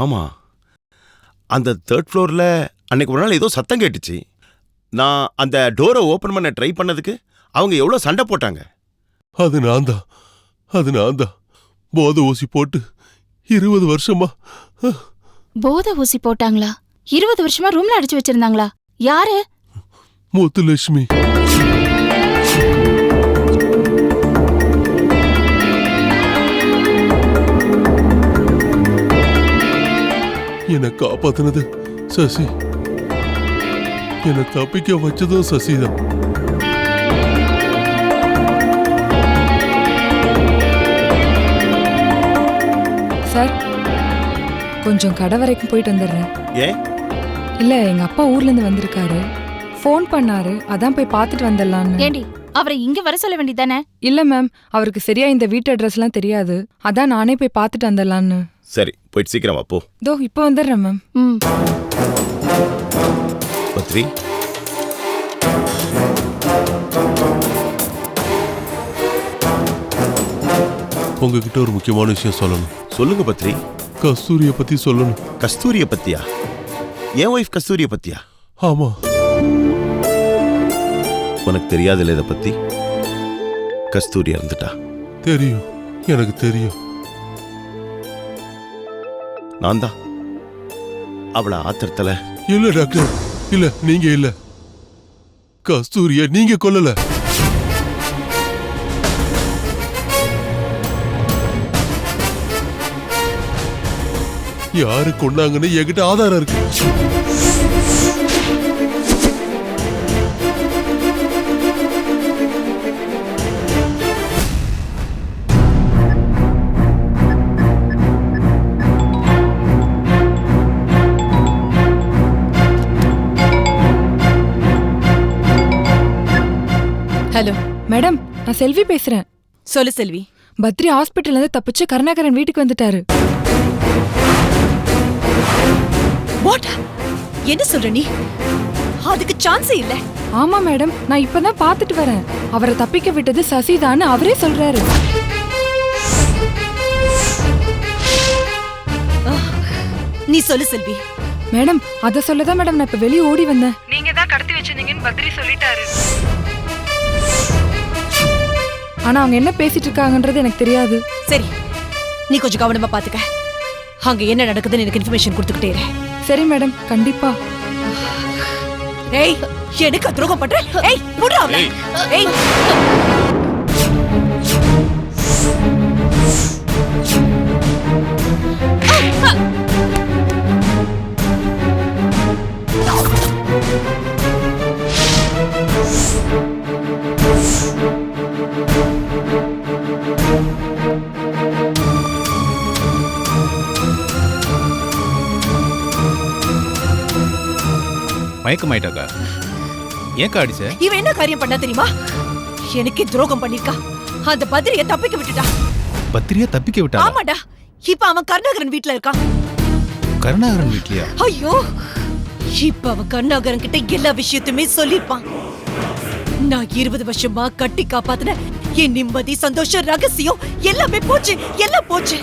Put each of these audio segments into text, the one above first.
ஆமா, அந்த 3rd ஃப்ளோர்ல அன்னைக்கு ஒரு நாள் ஏதோ சத்தம் கேட்டுச்சு. நான் அந்த டோரை ஓபன் பண்ண ட்ரை பண்ணதுக்கு அவங்க எவ்வளவு சண்டை போட்டாங்க. அது நான் தான் போதை ஊசி போட்டு 20 வருஷமா. போதை ஊசி போட்டாங்களா? 20 வருஷமா ரூம்ல அடைச்சு வச்சிருந்தாங்களா? யாரு? முத்துலட்சுமி. என்னை காப்பாத்தினது சசி, என்னை தப்பிக்க வச்சதும் சசிதான். சார், கொஞ்சம் கடை வரைக்கும் போயிட்டு வந்துடுறேன். ஏன்? இல்ல, எங்க அப்பா ஊர்ல இருந்து வந்திருக்காரு, ஃபோன் பண்ணாரு, அதான் போய் பார்த்துட்டு வந்துடலான்னு. ஏண்டி, அவரை இங்க வர சொல்ல வேண்டியதானே? இல்ல மேம், அவருக்கு சரியா இந்த வீட்டு அட்ரஸ்லாம் தெரியாது, அதான் நானே போய் பார்த்துட்டு வந்துடலான்னு. சரி, போயிட்டு சீக்கிரம் வா போ. இதோ இப்போ வந்துடுறேன் மேம். பத்ரி, உங்ககிட்ட ஒரு முக்கியமான விஷயம் சொல்லணும். சொல்லுங்க பத்ரி. கஸ்தூரிய பத்தி சொல்லணும். கஸ்தூரிய பத்தியா? என் ஒய்ஃப் கஸ்தூரிய பத்தியா? ஆமா. உனக்கு தெரியாதுல்ல இதை பத்தி? கஸ்தூரி இறந்துட்டா. தெரியும், எனக்கு தெரியும். நான் தான் அவளை ஆத்திரத்துல. இல்ல டாக்டர், இல்ல, நீங்க இல்ல. கஸ்தூரிய நீங்க கொல்லல. யாரு கொண்டாங்கன்னு என்கிட்ட ஆதாரம் இருக்கு. ஹலோ மேடம், நான் செல்வி பேசுறேன். சொல்லு செல்வி. பத்ரி ஹாஸ்பிட்டல்ல இருந்து தப்பிச்சு கருணாகரன் வீட்டுக்கு வந்துட்டாரு. வாட்? என்ன சொல்ற நீ? அதுக்கு சான்ஸே இல்ல. ஆமா மேடம், நான் இப்பதான் பார்த்துட்டு வரேன். அவரை தப்பிக்க விட்டது சசிதான்னு அவரே சொல்றாரு. நீ சொல்லு செல்வி. மேடம், அத சொல்லதான் மேடம் நான் இப்ப வெளியே ஓடி வந்தேன். நீங்க தான் கடத்தி வச்சிருந்தீங்கன்னு பத்ரி சொல்லிட்டாரு. ஆனா அவங்க என்ன பேசிட்டு இருக்காங்கன்றது எனக்கு தெரியாது. சரி, நீ கொஞ்சம் கவனமா பாத்துக்க. அங்க என்ன நடக்குதுன்னு எனக்கு இன்ஃபர்மேஷன் கொடுத்துக்கிட்டே இரு. சரி மேடம், கண்டிப்பா. ஏய், எனக்கு துரோகம் பண்ற? ஏய், புடி அவளை. ஏய், மயக்கமாயிட்டாக்கா? ஏன் அடிச்ச? இவன் என்ன காரியம் பண்ணா தெரியுமா? எனக்கு துரோகம் பண்ணிருக்கா. அந்த பத்ரிய தப்பிக்க விட்டுட்டா. பத்ரியா தப்பிக்க விட்டா? ஆமாடா. இப்ப அவன் கருணாகரன் வீட்ல இருக்கான். கருணாகரன் வீட்லயா? ஐயோ, இப்ப அவன் கருணாகரன் கிட்ட எல்லா விஷயத்தையுமே சொல்லிருப்பான். நான் 20 வருஷமா கட்டி காப்பாத்தின என் நிம்மதி, சந்தோஷம், ரகசியம் எல்லாமே போச்சு, எல்லாம் போச்சு.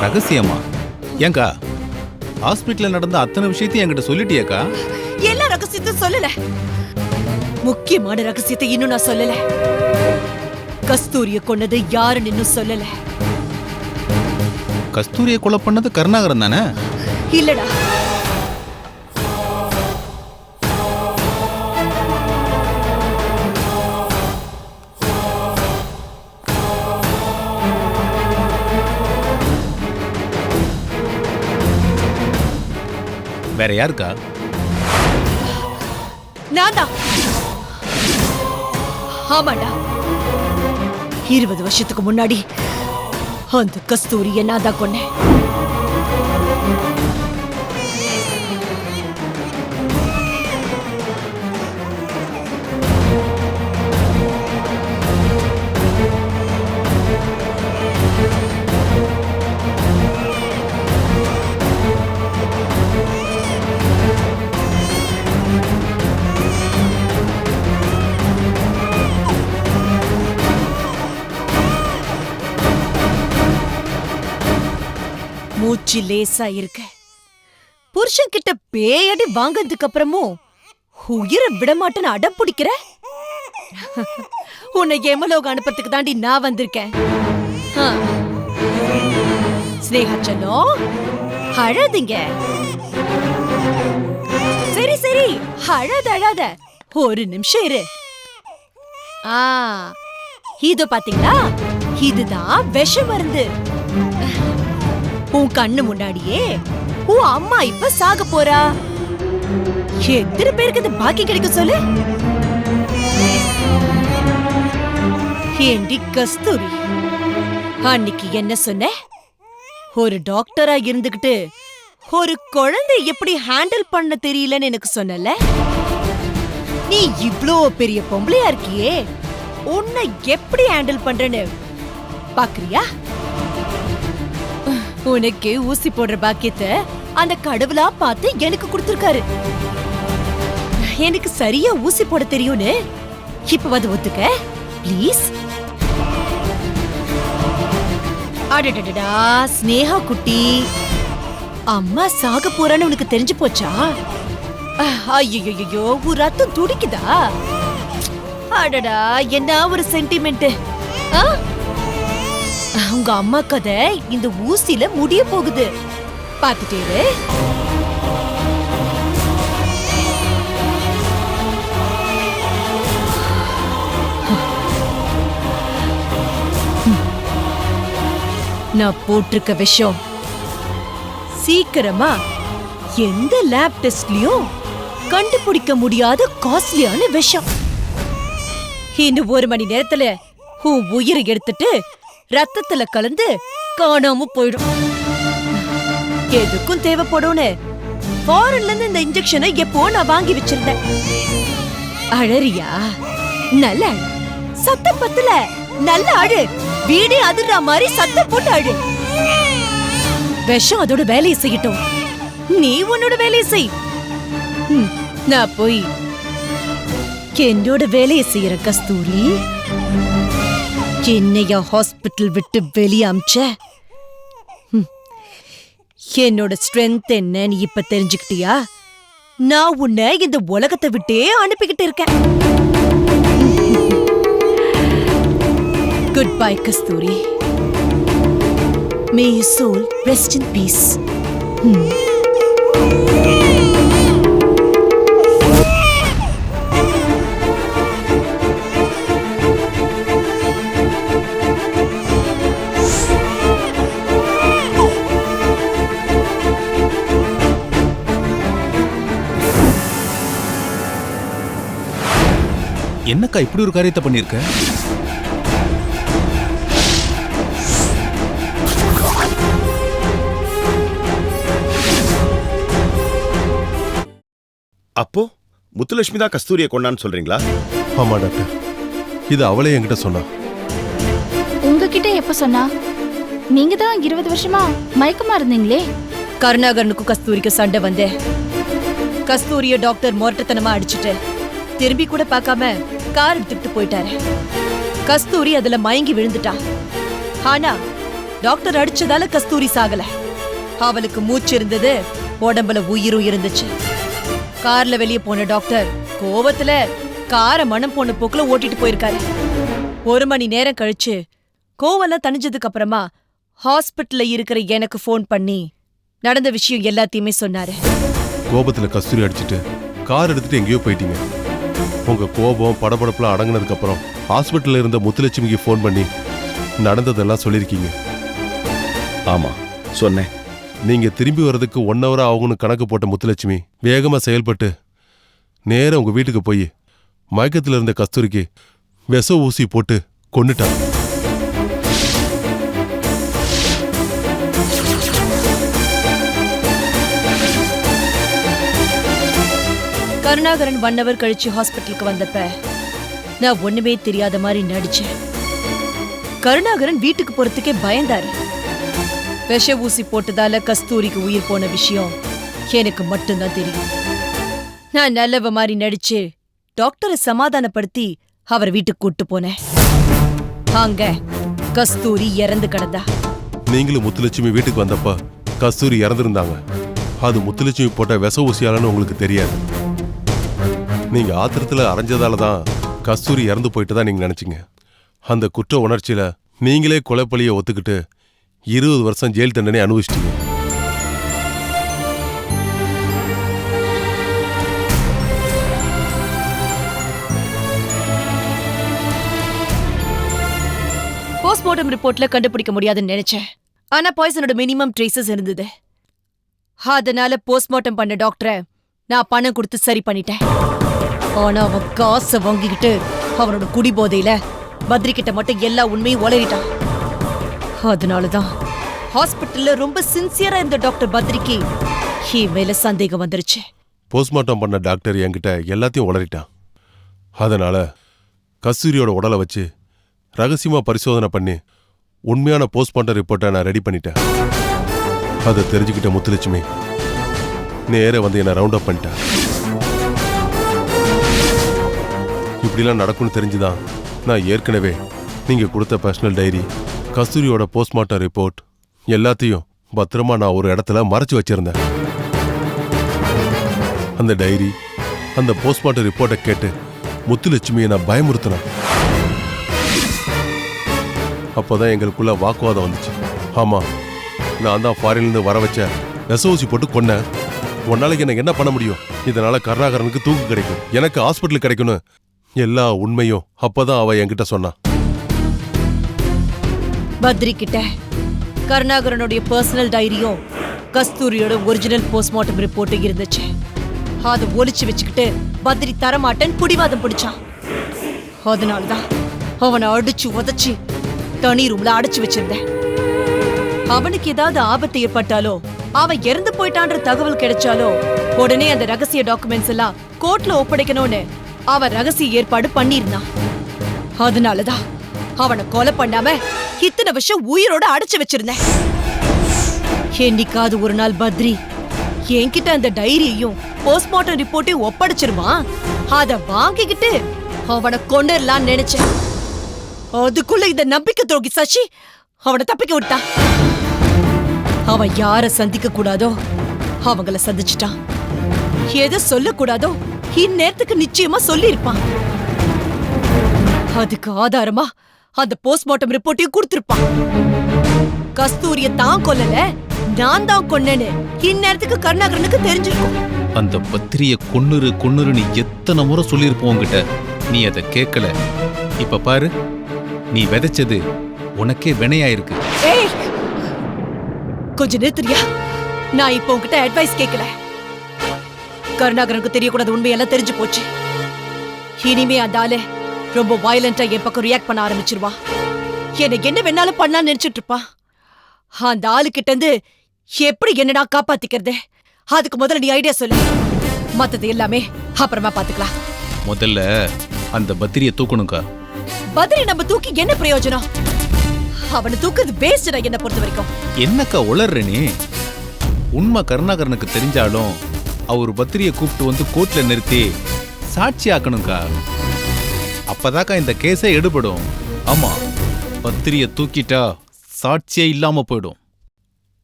ரகசியமா? ஏங்கா, ஹாஸ்பிட்டல்ல நடந்த அத்தனை விஷயத்தையும் என்கிட்ட சொல்லிட்டியாக்கா? எல்லா ரகசியத்தையும் சொல்லல. முக்கியமான ரகசியத்தை இன்னும் நான் சொல்லல. கஸ்தூரிய கொன்னது யாருன்னு இன்னும் சொல்லல. கஸ்தூரியை கொலை பண்ணது கருணாகரன் தானே? இல்லடா. வேற யாருக்கா? நான்தான். ஆமாடா. 20 வருஷத்துக்கு முன்னாடி அந்த கஸ்தூரிய நான் தான் கொன்னேன். மூச்சு லேசா இருக்க. புருஷன் கிட்ட பேயடி வாங்கறதுக்கு அப்புறமும் உயிரை விடமாட்டேன்னு அடம் பிடிக்கிற? உன்னை எமலோக அனுப்புறதுக்கு தாண்டி நான் வந்திருக்கேன். ஸ்னேகா செல்லம், அழாதீங்க. சரி சரி, அழாத. ஒரு நிமிஷம் இரு. இது பாத்தீங்களா, இதுதான் விஷ மருந்து. உன் கண்ணு முன்னாடியே உன் அம்மா இப்ப சாக போறா. எத்தனை பேருக்கு இது பாக்கி கிடைக்கும் சொல்லு? ஏண்டி கஸ்தூரி, அன்னைக்கு என்ன சொன்ன? ஒரு டாக்டரா இருந்துகிட்டு ஒரு குழந்தை எப்படி ஹேண்டில் பண்ண தெரியலன்னு எனக்கு சொன்னல? நீ இவ்ளோ பெரிய பொம்பளையா இருக்கியே, உன்னை எப்படி ஹேண்டில் பண்றேன்னு பாக்குறியா? உனக்கு ஊசி போடுற பாக்கியத்தை அந்த கடவுளா பார்த்து எனக்கு கொடுத்திருக்காரு. எனக்கு சரியா ஊசி போட தெரியும்னு இப்ப வந்து ஒத்துக்க ப்ளீஸ். அடடடடா ஸ்னேகா குட்டி, அம்மா சாக போறான்னு உனக்கு தெரிஞ்சு போச்சா? ஐயோ, ஒரு ரத்தம் துடிக்குதா? அடடா, என்ன ஒரு சென்டிமெண்ட். உங்க அம்மா கதை இந்த ஊசில முடிய போகுது, பாத்துட்டே. நான் போட்டிருக்க விஷயம் சீக்கிரமா எந்த லேப் டெஸ்ட்லயும் கண்டுபிடிக்க முடியாத காஸ்ட்லியான விஷம். இன்னும் 1 மணி நேரத்துல உன் உயிரை எடுத்துட்டு ரத்தத்துல கலந்து காணாம போயிடும். எதுக்கும் தேவைப்படும்னு ஃபாரின்ல இருந்து இந்த இன்ஜெக்ஷனை எப்போ நான் வாங்கி வச்சிருந்தேன். அழறியா? நல்ல அழு. சத்தம் பத்தல, நல்ல அழு. வீடே அதிர்ற மாதிரி சத்தம் போட்டு அழு. விஷம் அதோட வேலையை செய்யட்டும், நீ உன்னோட வேலையை செய். நான் போய் என்னோட வேலையை செய்யற கஸ்தூரி. என்னையா ஹாஸ்பிட்டல் விட்டு வெளியே அமிச்ச? என்னோட ஸ்ட்ரென்த் என்னன்னு இப்ப தெரிஞ்சுக்கிட்டியா? நான் உன்னை இந்த உலகத்தை விட்டே அனுப்பிக்கிட்டு இருக்கேன். Good bye Kasturi. May your soul rest in peace. என்னக்கா இப்படி ஒரு காரியத்தை பண்ணிருக்க? அப்போ முத்துலட்சுமி தான் கஸ்தூரியை கொண்டான்னு சொல்றீங்களா? ஆமா டாக்டர், இது அவளே என்கிட்ட சொன்னா. உங்ககிட்ட எப்ப சொன்னா? நீங்க தான் 20 வருஷமா மயக்கமா இருந்தீங்களே. கருணாகரனுக்கும் கஸ்தூரிக்கு சண்டை வந்தேன். கஸ்தூரிய டாக்டர் மொரட்டத்தனமா அடிச்சுட்டு திரும்பி கூட பார்க்காம கார் எடுத்துட்டு போயிட்டாரு. கஸ்தூரி அதுல மயங்கி விழுந்துட்டா. ஆனா டாக்டர் அடிச்சதால கஸ்தூரி சாகல. அவளுக்கு மூச்சு இருந்தது, உடம்புல உயிரும் இருந்துச்சு. கார்ல வெளியே போன டாக்டர் கோவத்துல காரை மனம் போன போக்குல ஓட்டிட்டு போயிருக்காரு. 1 மணி நேரம் கழிச்சு கோவெல்லாம் தணிஞ்சதுக்கு அப்புறமா ஹாஸ்பிட்டல்ல இருக்கிற எனக்கு போன் பண்ணி நடந்த விஷயம் எல்லாத்தையுமே சொன்னாரு. கோபத்துல கஸ்தூரி அடிச்சிட்டு கார் எடுத்துட்டு எங்கேயோ போயிட்டீங்க. உங்க கோபம் படபடப்புல அடங்கினதுக்கு அப்புறம் ஹாஸ்பிட்டல்ல இருந்த முத்துலட்சுமிக்கு போன் பண்ணி நடந்ததெல்லாம் சொல்லிருக்கீங்க. ஆமா சொன்னேன். நீங்க திரும்பி வர்றதுக்கு 1 hour ஆகும்னு கணக்கு போட்ட முத்துலட்சுமி வேகமா செயல்பட்டு நேரா உங்க வீட்டுக்கு போய் மயக்கத்துல இருந்த கஸ்தூரிக்கு விஷ ஊசி போட்டு கொன்னுட்டா. கருணாகரன் 1 hour கழிச்சு ஹாஸ்பிட்டலுக்கு வந்தப்ப நான் ஒண்ணுமே தெரியாத மாதிரி நடிச்சேன். கருணாகரன் வீட்டுக்கு போறதுக்கே பயந்தாரு. விஷ ஊசி போட்டதால கஸ்தூரிக்கு உயிர் போன விஷயம் எனக்கு மட்டும்தான் தெரியும். நான் நல்லவ மாதிரி நடிச்சு டாக்டரை சமாதானப்படுத்தி அவர் வீட்டுக்கு கூட்டு போனேன். அங்க கஸ்தூரி இறந்து கிடந்தா. நீங்களும் முத்துலட்சுமி வீட்டுக்கு வந்தப்ப கஸ்தூரி இறந்திருந்தாங்க. அது முத்துலட்சுமி போட்ட விச ஊசியாலன்னு உங்களுக்கு தெரியாது. நீங்க ஆத்திரத்துல அரைஞ்சதால தான் கஸ்தூரி இறந்து போயிட்டு தான் நீங்க நினைச்சீங்க. அந்த குற்ற உணர்ச்சியில நீங்களே கொலைப்பழியை ஒத்துக்கிட்டு 20 வருஷம் ஜெயில் தண்டனை அனுபவிச்சிட்டீங்க. போஸ்ட்மார்ட்டம் ரிப்போர்ட்ல கண்டுபிடிக்க முடியாதுன்னு நினைச்சேன். ஆனா பாய்சனோட மினிமம் ட்ரேசஸ் இருந்தது. அதனால போஸ்ட்மார்ட்டம் பண்ண டாக்டரை நான் பணம் கொடுத்து சரி பண்ணிட்டேன். ஆனா அவன் காசை வாங்கிக்கிட்டு அவனோட குடிபோதையில பத்ரி கிட்ட மட்டும் எல்லா உண்மையும் உளறிட்டான். அதனாலதான் ஹாஸ்பிட்டல்ல ரொம்ப சின்சியரா இருந்த டாக்டர் பத்ரிக்கு என் மேல சந்தேகம் வந்துருச்சு. போஸ்ட்மார்ட்டம் பண்ண டாக்டர் என்கிட்ட எல்லாத்தையும் உளறிட்டான். அதனால கஸ்தூரியோட உடலை வச்சு ரகசியமா பரிசோதனை பண்ணி உண்மையான போஸ்ட்மார்ட்டம் ரிப்போர்ட்டை நான் ரெடி பண்ணிட்டேன். அதை தெரிஞ்சுக்கிட்ட முத்துலட்சுமி நேரே வந்து என்னை ரவுண்ட் அப் பண்ணிட்டேன். இப்படிலாம் நடக்கும்னு தெரிஞ்சுதான் நான் ஏற்கனவே நீங்க கொடுத்த பர்சனல் டைரி, கஸ்தூரியோட போஸ்ட்மார்ட்டம் ரிப்போர்ட் எல்லாத்தையும் பத்திரமா நான் ஒரு இடத்துல மறைச்சு வச்சிருந்தேன். அந்த டைரி, அந்த போஸ்ட்மார்ட்டம் ரிப்போர்ட்டை கேட்டு முத்துலட்சுமியை நான் பயமுறுத்தினேன். அப்போதான் எங்களுக்குள்ள வாக்குவாதம் வந்துச்சு. ஆமா, நான் தான் ஃபாரின்லேருந்து வர வச்ச விச ஊசி போட்டு கொன்னேன். ஒரு நாளைக்கு எனக்கு என்ன பண்ண முடியும்? இதனால கருணாகரனுக்கு தூக்கு கிடைக்கும், எனக்கு ஹாஸ்பிட்டல் கிடைக்கும்னு எல்லா உண்மையும் அப்பதான் அவ என்கிட்ட சொன்னான். பத்ரி கிட்ட கருணாகரனுடைய பர்சனல் டைரியும் கஸ்தூரியோட ஒரிஜினல் போஸ்ட்மார்ட்டம் ரிப்போர்ட்டும் இருந்துச்சு. அதை ஒளிச்சு வச்சுக்கிட்டு பத்ரி தரமாட்டன் பிடிவாதம் பிடிச்சான். அதனாலதான் அவனை அடிச்சு உதச்சு தனி ரூம்ல அடைச்சு வச்சிருந்தேன். அவனுக்கு ஏதாவது ஆபத்து ஏற்பட்டாலோ, அவன் இறந்து போயிட்டான்ற தகவல் கிடைச்சாலோ உடனே அந்த ரகசிய டாக்குமெண்ட்ஸ் எல்லாம் கோர்ட்ல ஒப்படைக்கணும்னு அவன் ரகசிய ஏற்பாடு பண்ணிருந்தான். அதனாலதான் அவனை கொலை பண்ணாம இத்தனை வருஷம் உயிரோட அடைச்சு வச்சிருந்தேன். என்னைக்காவது ஒரு நாள் பத்ரி என்கிட்ட அந்த டைரியையும் போஸ்ட்மார்ட்டம் ரிப்போர்ட்டையும் ஒப்படைச்சிருவான். அத வாங்கிக்கிட்டு அவனை கொண்டுடலான்னு நினைச்சேன். அதுக்குள்ள இந்த நம்பிக்கை துரோகி சசி அவனை தப்பிக்க விட்டான். அவன் யார சந்திக்க கூடாதோ அவங்கள சந்திச்சுட்டான். எதை சொல்லக்கூடாதோ இந்நேரத்துக்கு நிச்சயமா சொல்லி இருப்பான். அதுக்கு ஆதாரமா அந்த போஸ்ட்மார்ட்டம் ரிப்போர்ட்டையும் கொடுத்திருப்பான். கஸ்தூரிய தான் கொல்லல, நான் தான் கொன்னேன்னு இந்நேரத்துக்கு கருணாகரனுக்கு தெரிஞ்சிருக்கும். அந்த பத்திரிய கொன்னுரு நீ எத்தனை முறை சொல்லியிருப்போம் உங்ககிட்ட, நீ அதை கேட்கல. இப்ப பாரு, நீ விதைச்சது உனக்கே வினையாயிருக்கு. ஏய், கொஞ்சம் நிறுத்துறியா? நான் இப்ப உன்கிட்ட அட்வைஸ் கேட்கல. கருணாகரனுக்கு தெரியக்கூடாத உண்மையெல்லாம் தெரிஞ்சு போச்சு. இனிமே அந்த ஆளு ரொம்ப வயலண்டா என் பக்கம் ரியாக்ட் பண்ண ஆரம்பிச்சிருவா. எனக்கு என்ன வேணாலும் பண்ணலாம்னு நினைச்சிட்டு இருப்பான். அந்த ஆளு கிட்ட இருந்து எப்படி என்னடா காப்பாத்திக்கிறது? அதுக்கு முதல்ல நீ ஐடியா சொல்லு. மத்தது எல்லாமே அப்புறமா பாத்துக்கலாம். முதல்ல அந்த பத்திரிய தூக்கணுக்கா. பத்ரி நம்ம தூக்கி என்ன பிரயோஜனம்? அவனை தூக்குறது வேஸ்டா என்ன பொறுத்த வரைக்கும். என்னக்கா உளர்ற நீ? உண்மை கருணாகரனுக்கு தெரிஞ்சாலும் அவர் பத்திரிய கூப்பிட்டு வந்து கோர்ட்ல நிறுத்தி சாட்சி ஆக்கணும்க்கா. அப்பதாக்கா இந்த கேஸே எடுபடும். ஆமா, பத்திரிய தூக்கிட்டா சாட்சியே இல்லாம போயிடும்.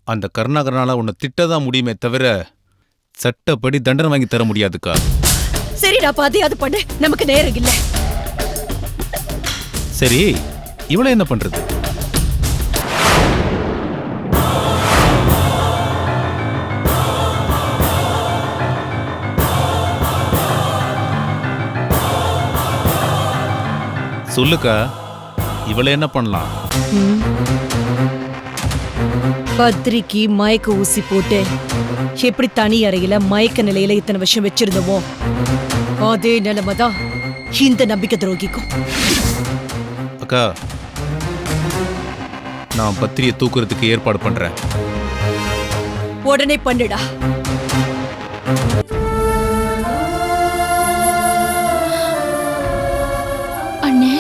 அந்த கருணாகரனால உன்னை திட்டதான் முடியுமே தவிர சட்டப்படி தண்டனை வாங்கி தர முடியாதுக்கா. சரிடா, பாதையாவது பண்ணு, நமக்கு நேரம் இல்ல. சரி, இவளை என்ன பண்றது? சொல்லுக்கா, இவளை என்ன பண்ணலாம்? பத்ரிக்கு மயக்க ஊசி போட்டு எப்படி தனி அறையில மயக்க நிலையில இத்தனை வருஷம் வச்சிருந்தோமோ அதே நிலைமைதான் இந்த நம்பிக்கை துரோகிக்கும். அக்கா, நான் பத்திரிய தூக்குறதுக்கு ஏற்பாடு பண்றேன். உடனே பண்ணுடா. அண்ணே,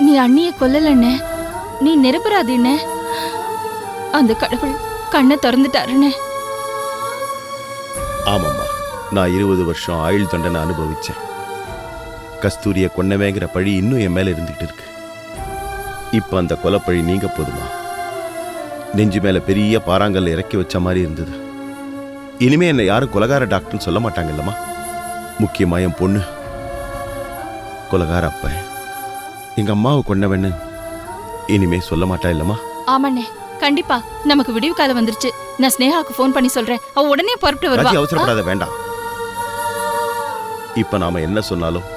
நீ அண்ணிய கொல்லல அண்ணே. நீ நிரபராதி அண்ணே. அந்த கடவுள் கண்ணை திறந்துட்டாருண்ணே. ஆமாம்மா, நான் 20 வருஷம் ஆயுள் தண்டனை அனுபவிச்சேன். கஸ்தூரிய கொன்னவேங்கிற பழி இன்னும் என் மேல இருந்துகிட்டு இருக்கு. இப்ப அந்த கொலைப்பழி நீங்க போதுமா? நெஞ்சு மேல பெரிய பாறாங்கல்ல இறக்கி வச்ச மாதிரி இருந்தது. இனிமே என்னை யாரும் கொலகார டாக்டர்னு சொல்ல மாட்டாங்கல்லம்மா. முக்கியமா என் பொண்ணு கொலகார அப்ப எங்க அம்மாவை கொண்டவன்னு இனிமே சொல்ல மாட்டா இல்லம்மா. ஆமாண்ணே, கண்டிப்பா நமக்கு விடிவு காலம் வந்துருச்சு. நான் ஸ்னேகாக்கு ஃபோன் பண்ணி சொல்றேன். அவ உடனே புறப்பட்டு வருவா. ராஜி, அவசரப்படாத, வேண்டாம். இப்ப நாம என்ன சொன்னாலும்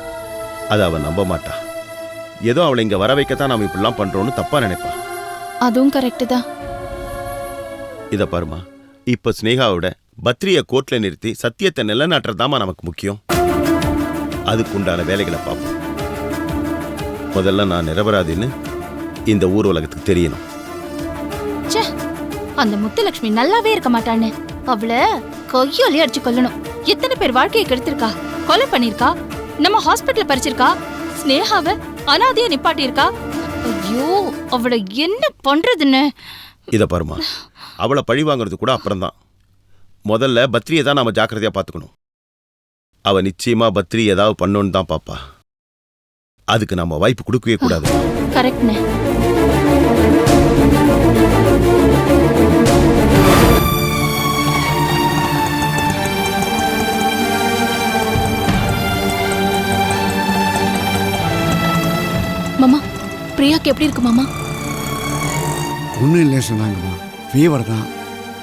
அதை அவ நம்ப மாட்டா. ஏதோ அவளை இங்க வர வைக்கத்தான் நாம இப்படிலாம் பண்றோம்னு தப்பா நினைப்பா. அதுவும் கரெக்ட் தான். இத பாருமா, இப்ப ஸ்னேகாவோட பத்ரிய கோர்ட்ல நிறுத்தி சத்தியத்தை நிலைநாட்டுறதாமா நமக்கு முக்கியம். அதுக்குண்டான வேலைகளை பார்ப்போம். முதல்ல நான் நிரபராதின்னு இந்த ஊர் உலகத்துக்கு தெரியணும். ச்சே, அந்த முத்துலட்சுமி நல்லாவே இருக்க மாட்டானே. அவளை கையாலே அடிச்சு கொல்லணும். எத்தனை பேர் வாழ்க்கையை கெடுத்திருக்கா, கொலை பண்ணிருக்கா, நம்ம ஹாஸ்பிட்டல் பறிச்சிருக்கா, ஸ்னேகாவை அனாதையா நிப்பாட்டி இருக்கா. ஐயோ, அவளை என்ன பண்றதுன்னு. இத பாருமா, அவளை பழி வாங்குறது கூட அப்புறம்தான். முதல்ல பத்ரியை தான் நாம ஜாக்கிரதையா பாத்துக்கணும். அவ நிச்சயமா பத்ரி ஏதாவது பண்ணோன்னு தான் பாப்பா. அதுக்கு நாம வாய்ப்பு கொடுக்கவே கூடாது. கரெக்ட்னே. மாமா, பிரியாக்கு எப்படி இருக்கு மாமா? ஒன்றும் இல்லை சொன்னாங்கம்மா, ஃபீவர் தான்,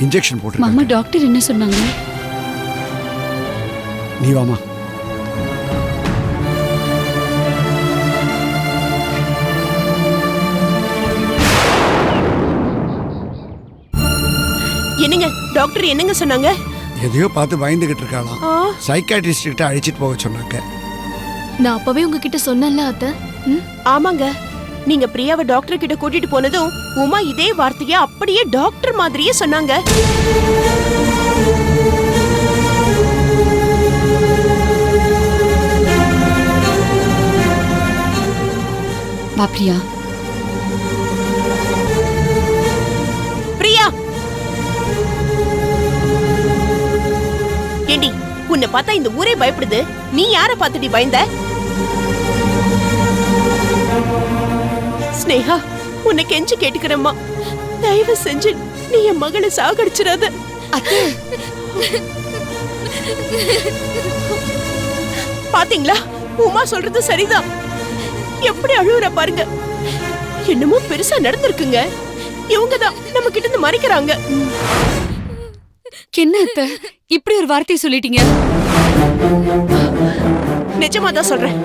இன்ஜெக்ஷன் போட்டு. மாமா, டாக்டர் என்ன சொன்னாங்க? நீ வாமா. என்னங்க டாக்டர் என்னங்க சொன்னாங்க? எதையோ பார்த்து பயந்துகிட்டு இருக்காளாம். சைக்காட்ரிஸ்ட் கிட்ட அழைச்சிட்டு போக சொன்னாங்க. நான் அப்பவே உங்ககிட்ட சொன்னேன்ல அத்தை. ஆமாங்க, நீங்க பிரியாவை டாக்டர் கிட்ட கூட்டிட்டு போனதும் உமா இதே வார்த்தையை அப்படியே டாக்டர் மாதிரியே சொன்னாங்க. வா பிரியா. பிரியா, ஏண்டி உன்னை பார்த்தா இந்த ஊரே பயப்படுது. நீ யார பார்த்துடி பயந்த? ஸ்னேகா, உன்னை கெஞ்சி கேட்டுக்கிறம்மா, தயவு செஞ்சு நீ என் மகளை சாகடிச்சிடாத. பாத்தீங்களா, உமா சொல்றது சரிதான். எப்படி அழுகுற பாருங்க. என்னமோ பெருசா நடந்திருக்குங்க. இவங்கதான் நம்ம கிட்ட இருந்து மறைக்கிறாங்க. என்ன அத்தை, இப்படி ஒரு வார்த்தையை சொல்லிட்டீங்க? நிஜமாதான் சொல்றேன்.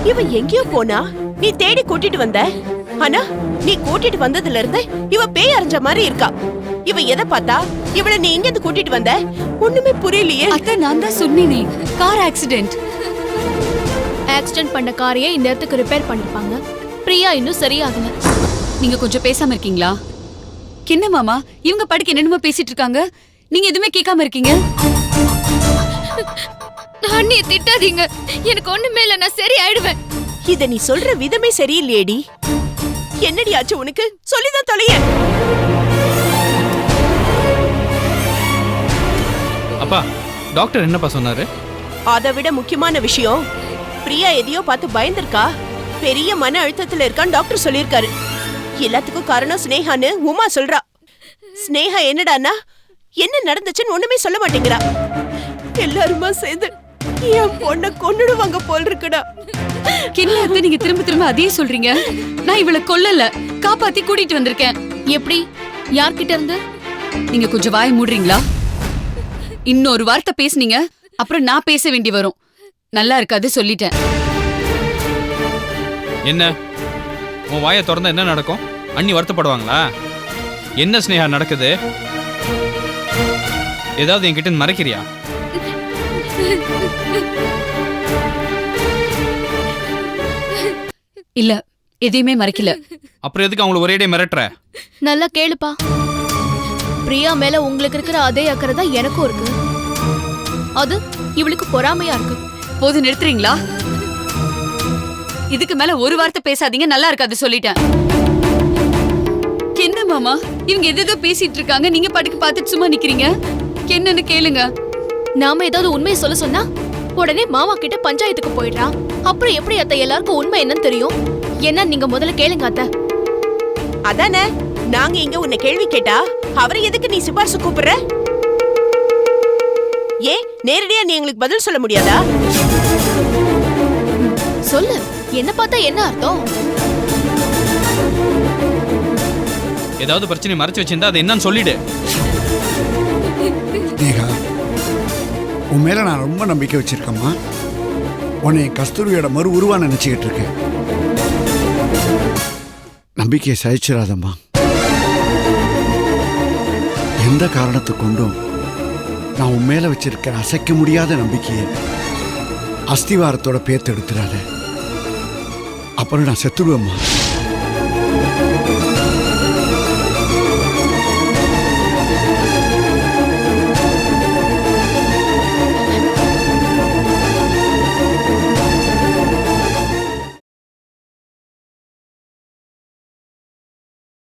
இவ எங்கேயோ போனா நீ தேடி கூட்டிட்டு வந்த. ஆனா நீ கூட்டிட்டு வந்ததுல இருந்து இவ பேய் அரைஞ்ச மாதிரி இருக்கா. இவ எதை பார்த்தா இவளை நீ எங்க இருந்து கூட்டிட்டு வந்த? ஒண்ணுமே புரியலையே. அத்தை, நான் தான் சொன்னேனே, கார் ஆக்சிடென்ட். ஆக்சிடென்ட் பண்ண காரையே இந்த இடத்துக்கு ரிப்பேர் பண்ணிருப்பாங்க. பிரியா இன்னும் சரியாகல. நீங்க கொஞ்சம் பேசாம இருக்கீங்களா? என்ன மாமா, இவங்க படிக்க என்னென்னமோ பேசிட்டு இருக்காங்க, நீங்க எதுவுமே கேட்காம இருக்கீங்க. அண்ணியை திட்டாதீங்க, எனக்கு ஒண்ணுமே இல்ல, நான் சரி ஆயிடுவேன். இத நீ சொல்ற விதமே சரியில்லையேடி. என்னடி ஆச்சு உனக்கு? சொல்லிதான் தொலைய. அப்பா, டாக்டர் என்னப்பா சொன்னாரு? அதை விட முக்கியமான விஷயம், பிரியா எதையோ பார்த்து பயந்திருக்கா, பெரிய மன அழுத்தத்துல இருக்கான்னு டாக்டர் சொல்லியிருக்காரு. எல்லாத்துக்கும் காரணம் ஸ்னேகான்னு உமா சொல்றா. ஸ்னேகா என்னடான்னா என்ன நடந்துச்சுன்னு ஒண்ணுமே சொல்ல மாட்டேங்கிறா. எல்லாருமா சேர்ந்து என் பொண்ணை கொன்னுடுவாங்க போல் இருக்குடா. என்ன அத்தை, நீங்க திரும்ப திரும்ப அதையே சொல்றீங்க? நான் இவளை கொல்லல, காப்பாத்தி கூட்டிட்டு வந்திருக்கேன். எப்படி? யார்கிட்ட இருந்து? நீங்க கொஞ்சம் வாய் மூடுறீங்களா? இன்னொரு வார்த்தை பேசுனீங்க அப்புறம் நான் பேச வேண்டி வரும். நல்லா இருக்காது, சொல்லிட்டேன். என்ன உன் வாயை திறந்தா என்ன நடக்கும்? அண்ணி வருத்தப்படுவாங்களா? என்ன ஸ்னேகா நடக்குது? ஏதாவது என்கிட்ட மறைக்கிறியா? இல்ல, எதையுமே மறைக்கல. அப்புறம் எதுக்கு அவங்களை ஒரேடே மிரட்டுற? நல்லா கேளுப்பா. பிரியா மேல உங்களுக்கு இருக்கிற அதே அக்கறை தான் எனக்கும் இருக்கு. அது இவளுக்கு பொறாமையா இருக்கு. போது நிறுத்துறீங்களா? இதுக்கு மேல ஒரு வார்த்தை பேசாதீங்க, நல்லா இருக்காது, சொல்லிட்டேன். என்ன மாமா, இவங்க எதோ பேசிட்டு இருக்காங்க, நீங்க பாட்டுக்கு பார்த்துட்டு சும்மா நிக்கிறீங்க. என்னன்னு கேளுங்க. நாம ஏதாவது உண்மையை சொல்ல சொன்னா உடனே மாமா கிட்ட பஞ்சாயத்துக்கு போயிடுறான். அப்புறம் எப்படி அத்தை எல்லாருக்கும் உண்மை என்னன்னு தெரியும்? என்ன, நீங்க முதல்ல கேளுங்க அத்தை. அதானே, நாங்க இங்க உன்னை கேள்வி கேட்டா அவரை எதுக்கு நீ சிபாரிசு கூப்பிடுற? ஏன் நேரடியா நீ எங்களுக்கு பதில் சொல்ல முடியாதா? சொல்லு, என்ன பார்த்தா என்ன அர்த்தம்? ஏதாவது பிரச்சனை மறைச்சு வச்சிருந்தா அது என்னன்னு சொல்லிடு. நேஹா, உன் மேல நான் ரொம்ப நம்பிக்கை வச்சிருக்கேம்மா. உன்னை என் கஸ்தூரியோட மறு உருவா நினைச்சுக்கிட்டு இருக்கேன். நம்பிக்கையை சகிச்சிடாதம்மா. எந்த காரணத்தை கொண்டும் நான் உன் மேல வச்சிருக்கிற அசைக்க முடியாத நம்பிக்கையை அஸ்திவாரத்தோட பேர்த்து எடுத்துடாத. அப்புறம் நான் செத்துடுவேம்மா.